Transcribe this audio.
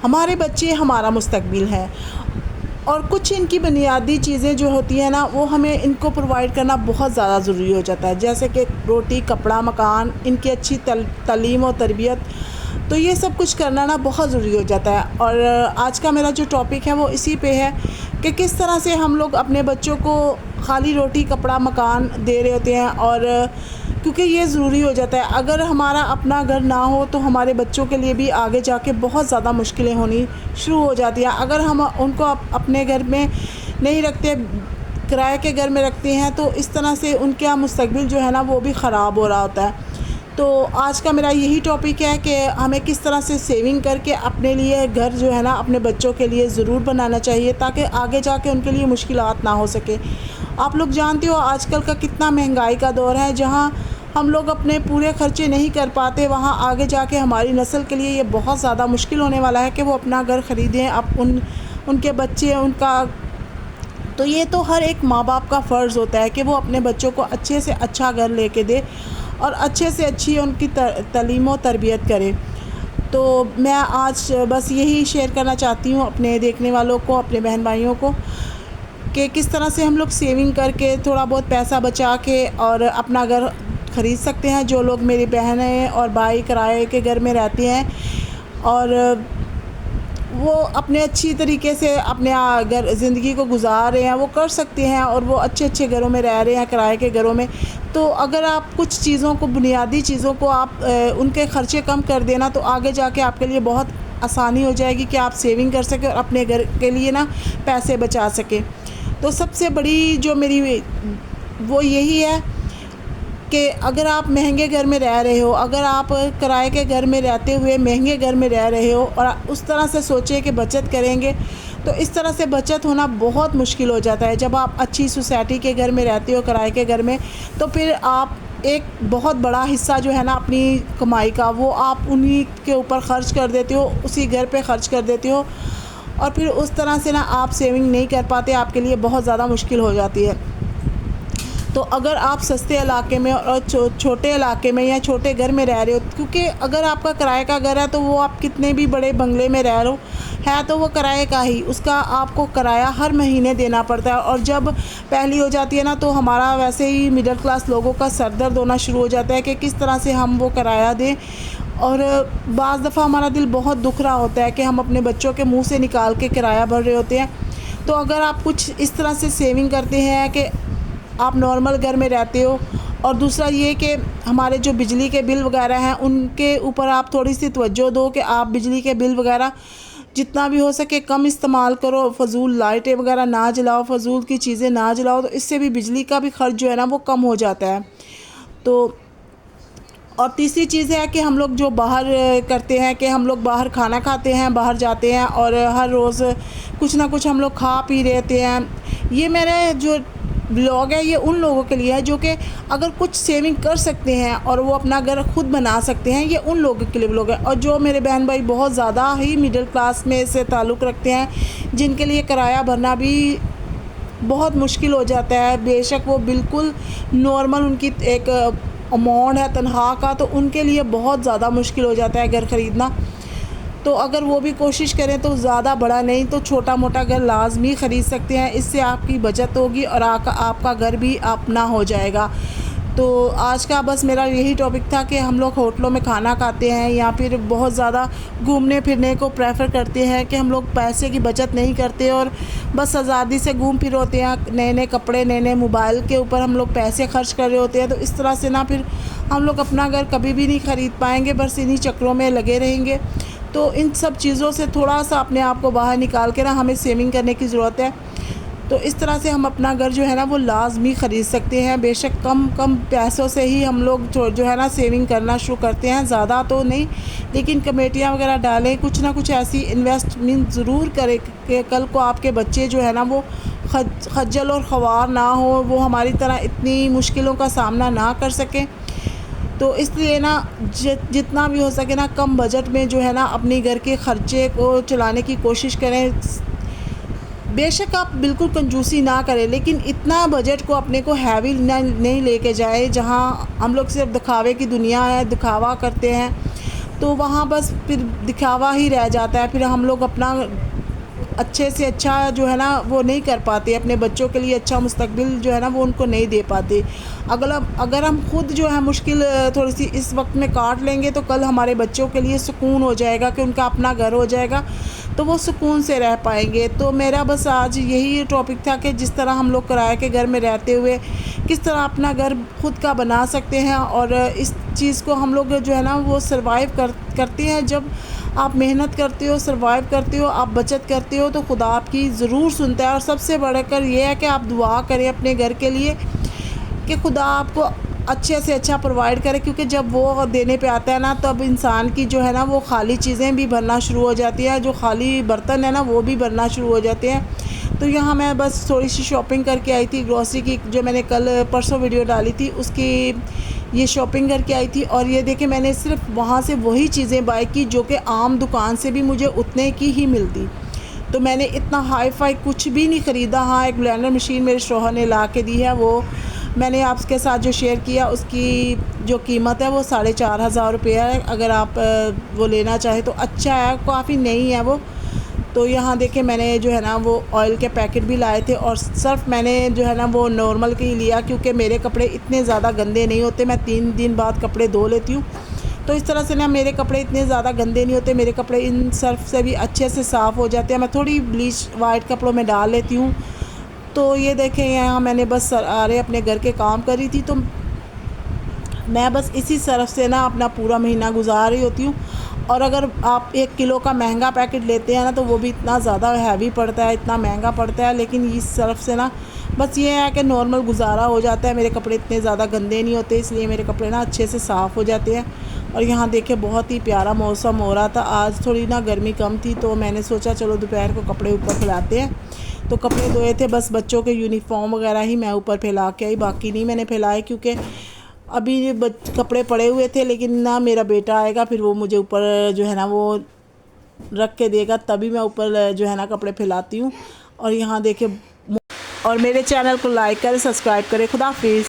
हमारे बच्चे हमारा मुस्तकबिल है और कुछ इनकी बुनियादी चीज़ें जो होती हैं ना, वो हमें इनको प्रोवाइड करना बहुत ज़्यादा ज़रूरी हो जाता है, जैसे कि रोटी, कपड़ा, मकान, इनकी अच्छी तालीम और तरबियत। तो ये सब कुछ करना ना बहुत ज़रूरी हो जाता है। और आज का मेरा जो टॉपिक है वो इसी पे है कि किस तरह से हम लोग अपने बच्चों को खाली रोटी, कपड़ा, मकान दे रहे होते हैं। और क्योंकि ये ज़रूरी हो जाता है, अगर हमारा अपना घर ना हो तो हमारे बच्चों के लिए भी आगे जाके बहुत ज़्यादा मुश्किलें होनी शुरू हो जाती हैं। अगर हम उनको अपने घर में नहीं रखते, किराए के घर में रखते हैं, तो इस तरह से उनका मुस्तकबिल जो है ना वो भी ख़राब हो रहा होता है। तो आज का मेरा यही टॉपिक है कि हमें किस तरह से सेविंग करके अपने लिए घर जो है ना अपने बच्चों के लिए ज़रूर बनाना चाहिए, ताकि आगे जाके उनके लिए मुश्किलात ना हो सके। आप लोग जानते हो आजकल का कितना महंगाई का दौर है, जहाँ हम लोग अपने पूरे ख़र्चे नहीं कर पाते, वहाँ आगे जाके हमारी नस्ल के लिए ये बहुत ज़्यादा मुश्किल होने वाला है कि वो अपना घर ख़रीदें, अब उनके बच्चे उनका। तो ये तो हर एक माँ बाप का फ़र्ज़ होता है कि वो अपने बच्चों को अच्छे से अच्छा घर लेके दे और अच्छे से अच्छी उनकी तालीम और तरबियत करे। तो मैं आज बस यही शेयर करना चाहती हूँ अपने देखने वालों को, अपने बहन भाइयों को, कि किस तरह से हम लोग सेविंग करके थोड़ा बहुत पैसा बचा के और अपना घर ख़रीद सकते हैं। जो लोग मेरी बहनें और भाई किराए के घर में रहते हैं और वो अपने अच्छी तरीके से अपने घर ज़िंदगी को गुजार रहे हैं, वो कर सकते हैं और वो अच्छे अच्छे घरों में रह रहे हैं, किराए के घरों में। तो अगर आप कुछ चीज़ों को, बुनियादी चीज़ों को आप उनके ख़र्चे कम कर देना, तो आगे जाके आपके लिए बहुत आसानी हो जाएगी कि आप सेविंग कर सकें और अपने घर के लिए ना पैसे बचा सकें। तो सबसे बड़ी जो मेरी वो यही है कि अगर आप महंगे घर में रह रहे हो, अगर आप किराए के घर में रहते हुए महंगे घर में रह रहे हो और उस तरह से सोचें कि बचत करेंगे, तो इस तरह से बचत होना बहुत मुश्किल हो जाता है। जब आप अच्छी सोसाइटी के घर में रहते हो, किराए के घर में, तो फिर आप एक बहुत बड़ा हिस्सा जो है ना अपनी कमाई का, वो आप उन्हीं के ऊपर ख़र्च कर देते हो, उसी घर पे ख़र्च कर देते हो और फिर उस तरह से ना आप सेविंग नहीं कर पाते, आपके लिए बहुत ज़्यादा मुश्किल हो जाती है। तो अगर आप सस्ते इलाके में और छोटे इलाके में या छोटे घर में रह रहे हो, क्योंकि अगर आपका किराए का घर है तो वो आप कितने भी बड़े बंगले में रह रहे हो, है तो वो किराए का ही, उसका आपको किराया हर महीने देना पड़ता है। और जब पहली हो जाती है ना, तो हमारा वैसे ही मिडिल क्लास लोगों का सर दर्द होना शुरू हो जाता है कि किस तरह से हम वो किराया दें। और बाज़ दफ़ा हमारा दिल बहुत दुख रहा होता है कि हम अपने बच्चों के मुँह से निकाल के किराया भर रहे होते हैं। तो अगर आप कुछ इस तरह से सेविंग करते हैं कि आप नॉर्मल घर में रहते हो, और दूसरा ये कि हमारे जो बिजली के बिल वगैरह हैं उनके ऊपर आप थोड़ी सी तवज्जो दो कि आप बिजली के बिल वगैरह जितना भी हो सके कम इस्तेमाल करो, फ़जूल लाइटें वगैरह ना जलाओ, फ़जूल की चीज़ें ना जलाओ, तो इससे भी बिजली का भी ख़र्च जो है ना वो कम हो जाता है। तो और तीसरी चीज़ है कि हम लोग जो बाहर करते हैं कि हम लोग बाहर खाना खाते हैं, बाहर जाते हैं और हर रोज़ कुछ ना कुछ हम लोग खा पी रहते हैं। ये मेरे जो ब्लॉग है ये उन लोगों के लिए है जो कि अगर कुछ सेविंग कर सकते हैं और वो अपना घर खुद बना सकते हैं, ये उन लोगों के लिए ब्लॉग है। और जो मेरे बहन भाई बहुत ज़्यादा ही मिडिल क्लास में से ताल्लुक़ रखते हैं, जिनके लिए किराया भरना भी बहुत मुश्किल हो जाता है, बेशक वो बिल्कुल नॉर्मल उनकी एक अमाउंट है तनख्वाह का, तो उनके लिए बहुत ज़्यादा मुश्किल हो जाता है घर ख़रीदना। तो अगर वो भी कोशिश करें तो ज़्यादा बड़ा नहीं तो छोटा मोटा घर लाजमी ख़रीद सकते हैं, इससे आपकी बचत होगी और आपका घर भी अपना हो जाएगा। तो आज का बस मेरा यही टॉपिक था कि हम लोग होटलों में खाना खाते हैं या फिर बहुत ज़्यादा घूमने फिरने को प्रेफर करते हैं कि हम लोग पैसे की बचत नहीं करते और बस आज़ादी से घूम फिर होते हैं, नए नए कपड़े, नए नए मोबाइल के ऊपर हम लोग पैसे खर्च कर रहे होते हैं। तो इस तरह से ना फिर हम लोग अपना घर कभी भी नहीं ख़रीद पाएंगे, बस इन्हीं चक्रों में लगे रहेंगे। तो इन सब चीज़ों से थोड़ा सा अपने आप को बाहर निकाल के ना हमें सेविंग करने की ज़रूरत है। तो इस तरह से हम अपना घर जो है ना वो लाजमी ख़रीद सकते हैं। बेशक कम पैसों से ही हम लोग जो है ना सेविंग करना शुरू करते हैं, ज़्यादा तो नहीं, लेकिन कमेटियाँ वगैरह डालें, कुछ ना कुछ ऐसी इन्वेस्टमेंट ज़रूर करें कि कल को आपके बच्चे जो है ना वो खज्जल और ख्वार ना हो, वो हमारी तरह इतनी मुश्किलों का सामना ना कर सकें। तो इसलिए ना जितना भी हो सके ना कम बजट में जो है ना अपनी घर के ख़र्चे को चलाने की कोशिश करें। बेशक आप बिल्कुल कंजूसी ना करें, लेकिन इतना बजट को अपने को हैवी नहीं लेके जाए जहां हम लोग सिर्फ दिखावे की दुनिया है, दिखावा करते हैं। तो वहाँ बस फिर दिखावा ही रह जाता है। फिर हम लोग अपना अच्छे से अच्छा जो है ना वो नहीं कर पाते, अपने बच्चों के लिए अच्छा मुस्तकबिल जो है ना वो उनको नहीं दे पाते। अगर हम खुद जो है मुश्किल थोड़ी सी इस वक्त में काट लेंगे तो कल हमारे बच्चों के लिए सुकून हो जाएगा कि उनका अपना घर हो जाएगा, तो वो सुकून से रह पाएंगे। तो मेरा बस आज यही टॉपिक था कि जिस तरह हम लोग किराए के घर में रहते हुए किस तरह अपना घर खुद का बना सकते हैं, और इस चीज़ को हम लोग जो है ना वो सर्वाइव करते हैं। जब आप मेहनत करते हो, सर्वाइव करते हो, आप बचत करते हो, तो खुदा आपकी ज़रूर सुनता है। और सबसे बढ़कर ये है कि आप दुआ करें अपने घर के लिए कि खुदा आपको अच्छे से अच्छा प्रोवाइड करे, क्योंकि जब वो देने पे आता है ना तब इंसान की जो है ना वो खाली चीज़ें भी भरना शुरू हो जाती है, जो खाली बर्तन है ना वो भी भरना शुरू हो जाते हैं। तो यहाँ मैं बस थोड़ी सी शॉपिंग करके आई थी, ग्रॉसरी की, जो मैंने कल परसों वीडियो डाली थी उसकी ये शॉपिंग करके आई थी। और ये देखें, मैंने सिर्फ वहाँ से वही चीज़ें बाय की जो कि आम दुकान से भी मुझे उतने की ही मिलती। तो मैंने इतना हाई फाई कुछ भी नहीं ख़रीदा। हाँ, एक ब्लेंडर मशीन मेरे शौहर ने ला के दी है, वो मैंने आपके साथ जो शेयर किया उसकी जो कीमत है वो 4,500 रुपये है। अगर आप वो लेना चाहें तो अच्छा है, काफ़ी नई है वो। तो यहाँ देखें, मैंने जो है ना वो ऑयल के पैकेट भी लाए थे, और सर्फ मैंने जो है ना वो नॉर्मल के ही लिया, क्योंकि मेरे कपड़े इतने ज़्यादा गंदे नहीं होते। मैं 3 दिन बाद कपड़े धो लेती हूँ, तो इस तरह से ना मेरे कपड़े इतने ज़्यादा गंदे नहीं होते। मेरे कपड़े इन सर्फ से भी अच्छे से साफ़ हो जाते हैं। मैं थोड़ी ब्लीच वाइट कपड़ों में डाल लेती हूँ। तो ये देखें, यहाँ मैंने बस सारे अपने घर के काम कर रही थी, तो मैं बस इसी सर्फ से ना अपना पूरा महीना गुजार रही होती हूँ। और अगर आप 1 किलो का महंगा पैकेट लेते हैं ना तो वो भी इतना ज़्यादा हैवी पड़ता है, इतना महंगा पड़ता है। लेकिन इस सर्फ से ना बस ये है कि नॉर्मल गुजारा हो जाता है। मेरे कपड़े इतने ज़्यादा गंदे नहीं होते, इसलिए मेरे कपड़े ना अच्छे से साफ़ हो जाते हैं। और यहाँ देखिए, बहुत ही प्यारा मौसम हो रहा था। आज थोड़ी ना गर्मी कम थी, तो मैंने सोचा चलो दोपहर को कपड़े ऊपर फैलाते हैं। तो कपड़े धोए थे, बस बच्चों के यूनिफॉर्म वगैरह ही मैं ऊपर फैला के आई, बाकी नहीं मैंने फैलाए, क्योंकि अभी ये कपड़े पड़े हुए थे। लेकिन ना मेरा बेटा आएगा, फिर वो मुझे ऊपर जो है ना वो रख के देगा, तभी मैं ऊपर जो है ना कपड़े फैलाती हूँ। और यहाँ देखिए, और मेरे चैनल को लाइक करें, सब्सक्राइब करें। खुदा हाफिज़।